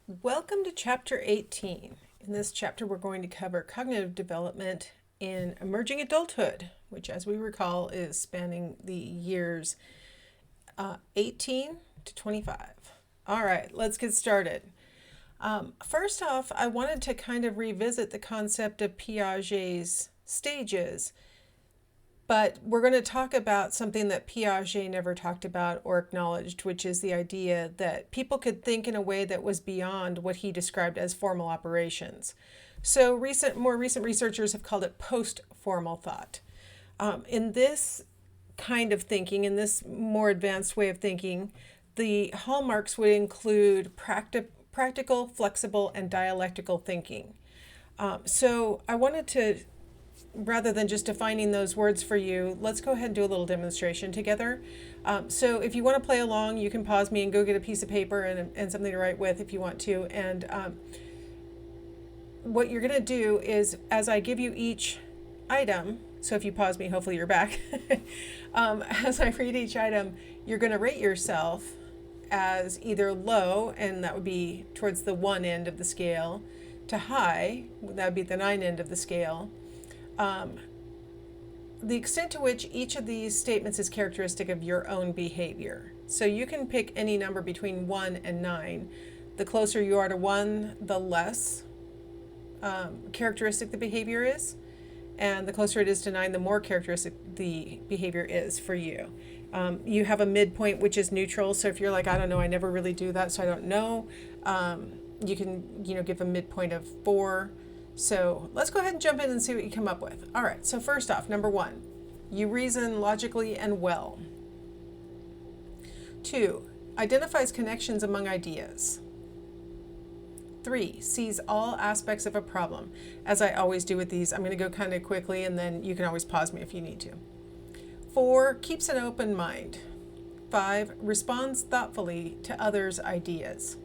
Welcome to Chapter 18. In this chapter, we're going to cover cognitive development in emerging adulthood, which, as we recall, is spanning the years 18 to 25. All right, let's get started. First off, I wanted to kind of revisit the concept of Piaget's stages, but we're going to talk about something that Piaget never talked about or acknowledged, which is the idea that people could think in a way that was beyond what he described as formal operations. So more recent researchers have called it post-formal thought. In this kind of thinking, in this more advanced way of thinking, the hallmarks would include practical, flexible, and dialectical thinking. So I wanted to, rather than just defining those words for you, let's go ahead and do a little demonstration together. So if you want to play along, you can pause me and go get a piece of paper and something to write with if you want to. And what you're going to do is, as I give you each item, so if you pause me, hopefully you're back. As I read each item, you're going to rate yourself as either low, and that would be towards the 1 end of the scale, to high, that would be the 9 end of the scale. The extent to which each of these statements is characteristic of your own behavior. So you can pick any number between 1 and 9. The closer you are to 1, the less characteristic the behavior is. And the closer it is to 9, the more characteristic the behavior is for you. You have a midpoint, which is neutral. So if you're like, I don't know, I never really do that, so I don't know, you can, give a midpoint of 4. So let's go ahead and jump in and see what you come up with. All right, so first off, number 1, you reason logically and well. 2, identifies connections among ideas. 3, sees all aspects of a problem. As I always do with these, I'm going to go kind of quickly and then you can always pause me if you need to. 4, keeps an open mind. 5, responds thoughtfully to others' ideas.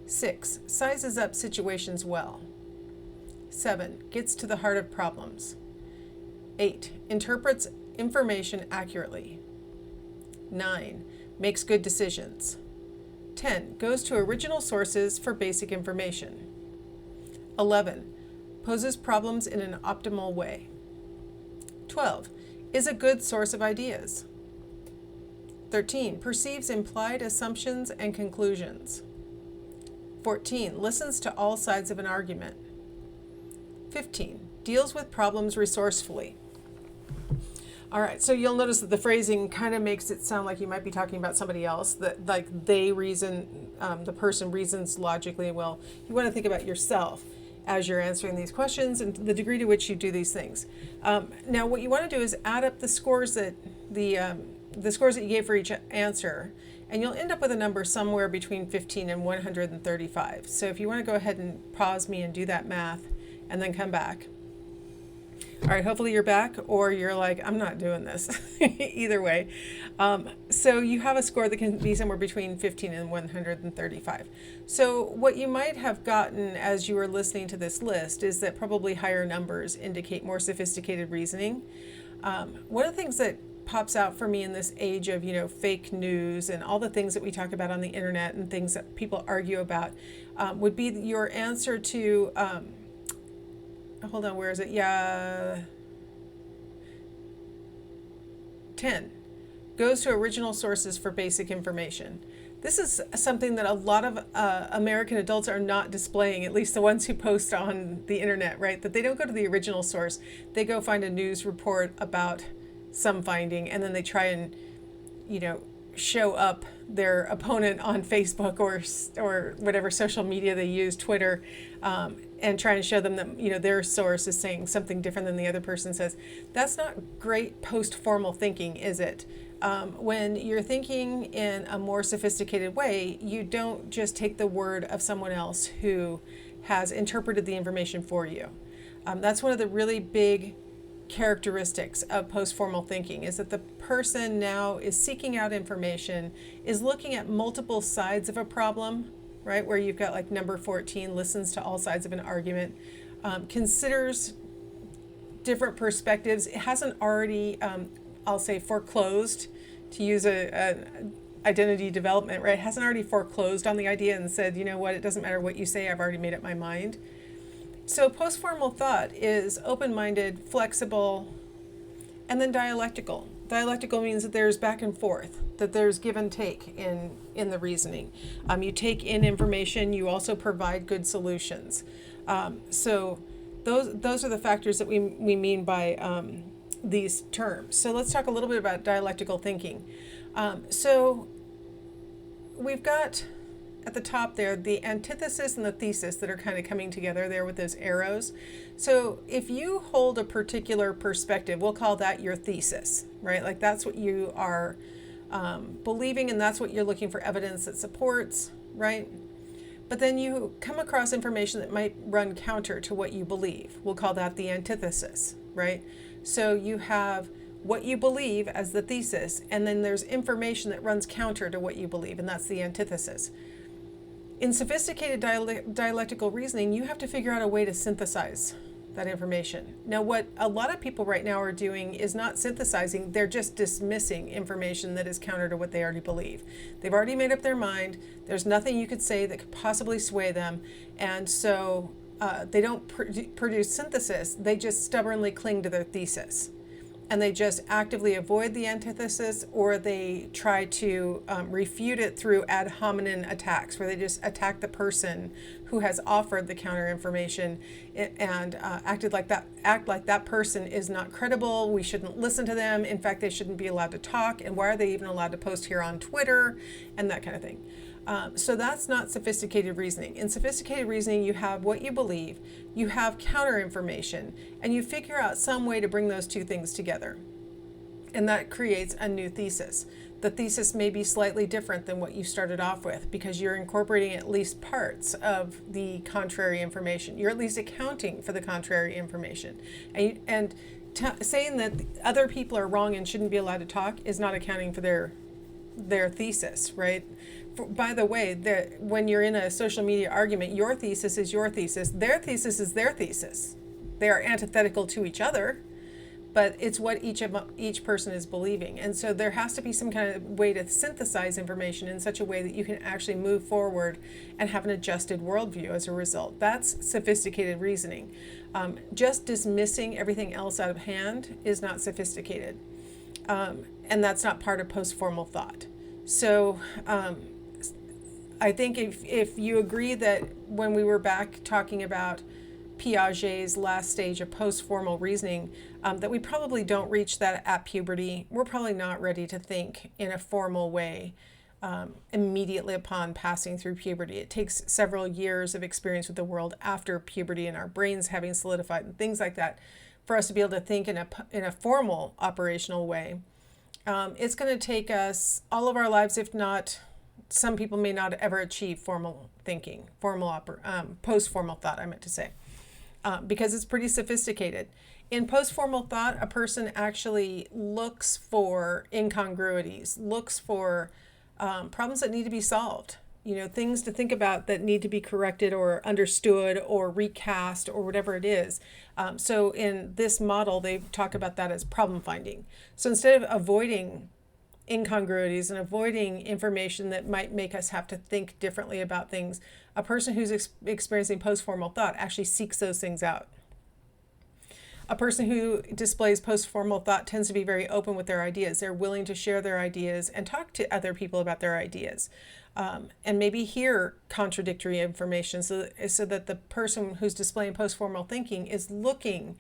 6, sizes up situations well. 7, gets to the heart of problems. 8, interprets information accurately. 9, makes good decisions. 10, goes to original sources for basic information. 11, poses problems in an optimal way. 12, is a good source of ideas. 13, perceives implied assumptions and conclusions. 14, listens to all sides of an argument. 15, deals with problems resourcefully. All right, so you'll notice that the phrasing kind of makes it sound like you might be talking about somebody else, that like they reason, the person reasons logically. Well, you want to think about yourself as you're answering these questions and the degree to which you do these things. Now, what you want to do is add up the scores that the scores that you gave for each answer, and you'll end up with a number somewhere between 15 and 135. So if you want to go ahead and pause me and do that math, and then come back. All right, hopefully you're back, or you're like, I'm not doing this. Either way. So you have a score that can be somewhere between 15 and 135. So what you might have gotten as you were listening to this list is that probably higher numbers indicate more sophisticated reasoning. One of the things that pops out for me in this age of, fake news and all the things that we talk about on the internet and things that people argue about would be your answer to... hold on, where is it? Yeah. 10, goes to original sources for basic information. This is something that a lot of American adults are not displaying, at least the ones who post on the internet, right? That they don't go to the original source. They go find a news report about some finding, and then they try and, show up their opponent on Facebook or whatever social media they use, Twitter, and try and show them that their source is saying something different than the other person says. That's not great post-formal thinking, is it? When you're thinking in a more sophisticated way, you don't just take the word of someone else who has interpreted the information for you. That's one of the really big characteristics of post-formal thinking, is that the person now is seeking out information, is looking at multiple sides of a problem, right? Where you've got like number 14, listens to all sides of an argument, considers different perspectives. It hasn't already, I'll say, foreclosed, to use a identity development, right? It hasn't already foreclosed on the idea and said, you know what, it doesn't matter what you say, I've already made up my mind. So postformal thought is open-minded, flexible, and then dialectical. Dialectical means that there's back and forth, that there's give and take in the reasoning. You take in information, you also provide good solutions. So those are the factors that we mean by these terms. So let's talk a little bit about dialectical thinking. So we've got at the top there the antithesis and the thesis that are kind of coming together there with those arrows. So if you hold a particular perspective, we'll call that your thesis, right? Like that's what you are believing, and that's what you're looking for evidence that supports, right? But then you come across information that might run counter to what you believe. We'll call that the antithesis, right? So you have what you believe as the thesis, and then there's information that runs counter to what you believe, and that's the antithesis. In sophisticated dialectical reasoning, you have to figure out a way to synthesize that information. Now, what a lot of people right now are doing is not synthesizing, they're just dismissing information that is counter to what they already believe. They've already made up their mind, there's nothing you could say that could possibly sway them, and so they don't produce synthesis, they just stubbornly cling to their thesis. And they just actively avoid the antithesis, or they try to refute it through ad hominem attacks, where they just attack the person who has offered the counter information and act like that person is not credible. We shouldn't listen to them. In fact, they shouldn't be allowed to talk. And why are they even allowed to post here on Twitter and that kind of thing? So that's not sophisticated reasoning. In sophisticated reasoning, you have what you believe, you have counter information, and you figure out some way to bring those two things together. And that creates a new thesis. The thesis may be slightly different than what you started off with because you're incorporating at least parts of the contrary information. You're at least accounting for the contrary information. And saying that other people are wrong and shouldn't be allowed to talk is not accounting for their thesis, right? By the way, when you're in a social media argument, your thesis is your thesis, their thesis is their thesis. They are antithetical to each other, but it's what each person is believing. And so there has to be some kind of way to synthesize information in such a way that you can actually move forward and have an adjusted worldview as a result. That's sophisticated reasoning. Just dismissing everything else out of hand is not sophisticated. And that's not part of postformal thought. So I think if you agree that when we were back talking about Piaget's last stage of postformal reasoning, that we probably don't reach that at puberty. We're probably not ready to think in a formal way immediately upon passing through puberty. It takes several years of experience with the world after puberty and our brains having solidified and things like that for us to be able to think in a formal operational way. It's going to take us all of our lives, if not, some people may not ever achieve formal thinking, post-formal thought, I meant to say, because it's pretty sophisticated. In post-formal thought, a person actually looks for incongruities, looks for problems that need to be solved, things to think about that need to be corrected or understood or recast or whatever it is. So in this model, they talk about that as problem finding. So instead of avoiding incongruities and avoiding information that might make us have to think differently about things, a person who's experiencing post-formal thought actually seeks those things out. A person who displays post-formal thought tends to be very open with their ideas. They're willing to share their ideas and talk to other people about their ideas, and maybe hear contradictory information so that the person who's displaying post-formal thinking is looking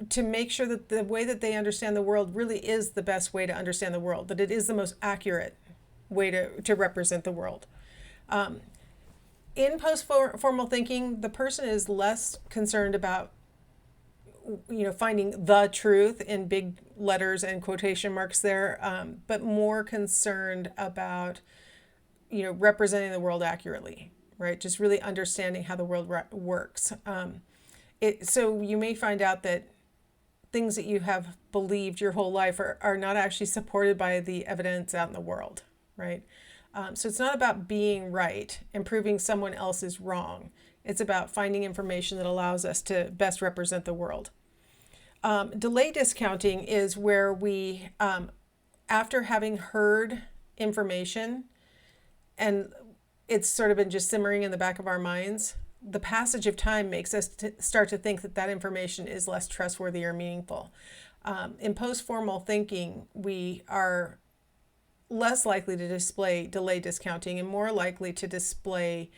to make sure that the way that they understand the world really is the best way to understand the world, that it is the most accurate way to represent the world. In post-formal thinking, the person is less concerned about finding the truth in big letters and quotation marks there, but more concerned about representing the world accurately, right? Just really understanding how the world works. So you may find out that things that you have believed your whole life are not actually supported by the evidence out in the world, right? So it's not about being right and proving someone else is wrong. It's about finding information that allows us to best represent the world. Delay discounting is where we, after having heard information and it's sort of been just simmering in the back of our minds, the passage of time makes us start to think that that information is less trustworthy or meaningful. In postformal thinking, we are less likely to display delay discounting and more likely to display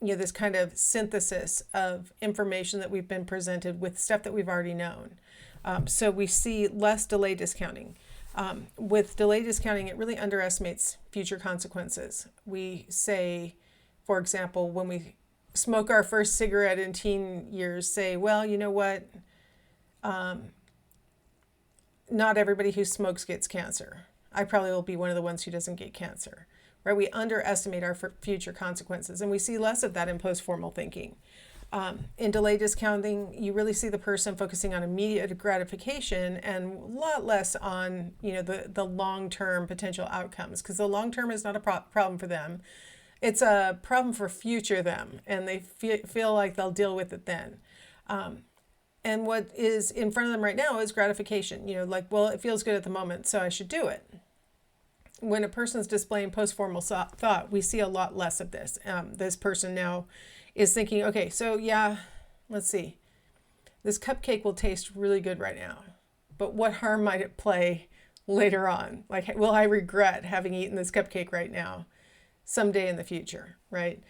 this kind of synthesis of information that we've been presented with stuff that we've already known. So we see less delay discounting. With delay discounting, it really underestimates future consequences. We say, for example, when we smoke our first cigarette in teen years, say, well, you know what? Not everybody who smokes gets cancer. I probably will be one of the ones who doesn't get cancer, right? We underestimate our future consequences, and we see less of that in postformal thinking. In delay discounting, you really see the person focusing on immediate gratification and a lot less on, the long-term potential outcomes, because the long-term is not a problem for them. It's a problem for future them, and they feel like they'll deal with it then. And what is in front of them right now is gratification. Well, it feels good at the moment, so I should do it. When a person's displaying postformal thought, we see a lot less of this. This person now is thinking, okay, so yeah, let's see. This cupcake will taste really good right now, but what harm might it play later on? Like, will I regret having eaten this cupcake right now someday in the future, right?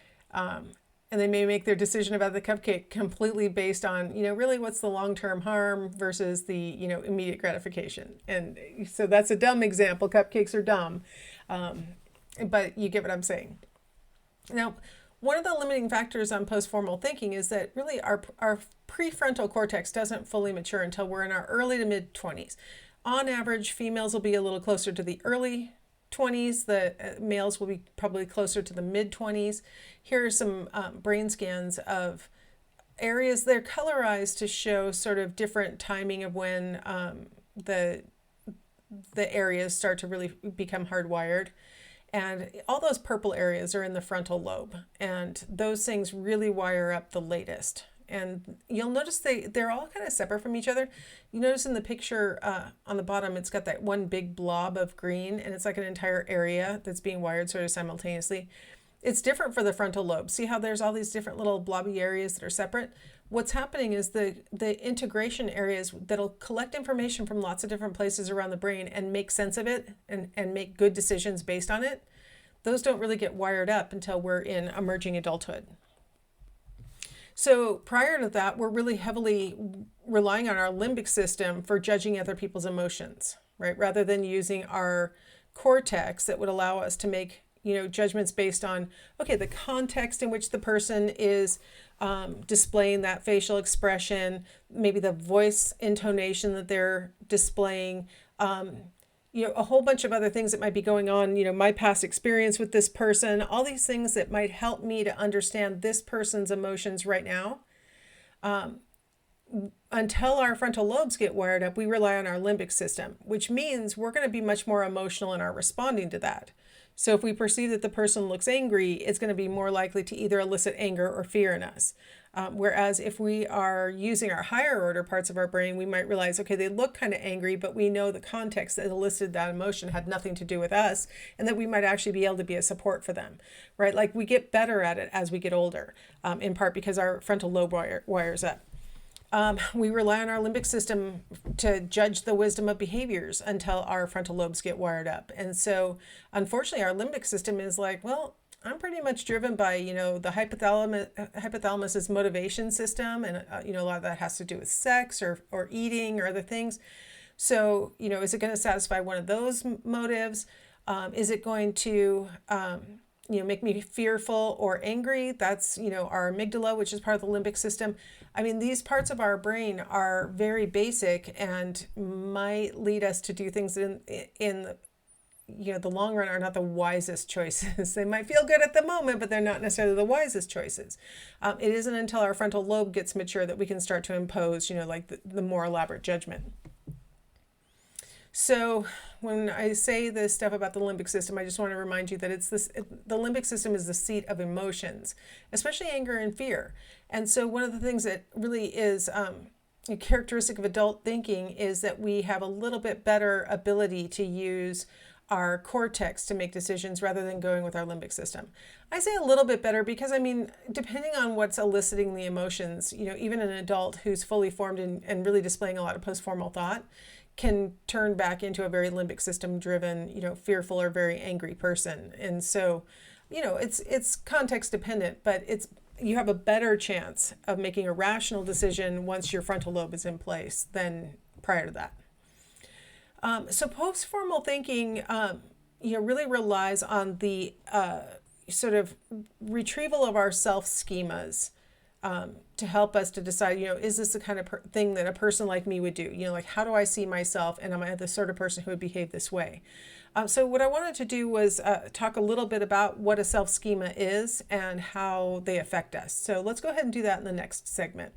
And they may make their decision about the cupcake completely based on, really what's the long-term harm versus the, immediate gratification. And so that's a dumb example. Cupcakes are dumb, but you get what I'm saying. Now, one of the limiting factors on postformal thinking is that really our prefrontal cortex doesn't fully mature until we're in our early to mid-20s. On average, females will be a little closer to the early 20s. The males will be probably closer to the mid-20s. Here are some brain scans of areas. They're colorized to show sort of different timing of when the areas start to really become hardwired. And all those purple areas are in the frontal lobe, and those things really wire up the latest. And you'll notice they're all kind of separate from each other. You notice in the picture on the bottom, it's got that one big blob of green, and it's like an entire area that's being wired sort of simultaneously. It's different for the frontal lobe. See how there's all these different little blobby areas that are separate? What's happening is the integration areas that'll collect information from lots of different places around the brain and make sense of it and make good decisions based on it. Those don't really get wired up until we're in emerging adulthood. So prior to that, we're really heavily relying on our limbic system for judging other people's emotions, right? Rather than using our cortex that would allow us to make, judgments based on, okay, the context in which the person is displaying that facial expression, maybe the voice intonation that they're displaying, a whole bunch of other things that might be going on, my past experience with this person, all these things that might help me to understand this person's emotions right now. Until our frontal lobes get wired up, we rely on our limbic system, which means we're going to be much more emotional in our responding to that. So if we perceive that the person looks angry, it's going to be more likely to either elicit anger or fear in us. Whereas if we are using our higher order parts of our brain, we might realize, okay, they look kind of angry, but we know the context that elicited that emotion had nothing to do with us, and that we might actually be able to be a support for them, right? Like we get better at it as we get older, in part because our frontal lobe wires up. We rely on our limbic system to judge the wisdom of behaviors until our frontal lobes get wired up. And so, unfortunately, our limbic system is like, well, I'm pretty much driven by, the hypothalamus's motivation system. And, a lot of that has to do with sex or eating or other things. So, is it going to satisfy one of those motives? Is it going to, make me fearful or angry? That's, our amygdala, which is part of the limbic system. I mean, these parts of our brain are very basic and might lead us to do things in the long run are not the wisest choices. They might feel good at the moment, but they're not necessarily the wisest choices. It isn't until our frontal lobe gets mature that we can start to impose, the more elaborate judgment. So when I say this stuff about the limbic system, I just want to remind you that the limbic system is the seat of emotions, especially anger and fear. And so one of the things that really is a characteristic of adult thinking is that we have a little bit better ability to use our cortex to make decisions rather than going with our limbic system. I say a little bit better because, I mean, depending on what's eliciting the emotions, even an adult who's fully formed and really displaying a lot of postformal thought can turn back into a very limbic system driven, fearful or very angry person. And so, it's context dependent, but you have a better chance of making a rational decision once your frontal lobe is in place than prior to that. So postformal thinking, really relies on the sort of retrieval of our self schemas to help us to decide, is this the kind of thing that a person like me would do? Like, how do I see myself, and am I the sort of person who would behave this way? So what I wanted to do was talk a little bit about what a self schema is and how they affect us. So let's go ahead and do that in the next segment.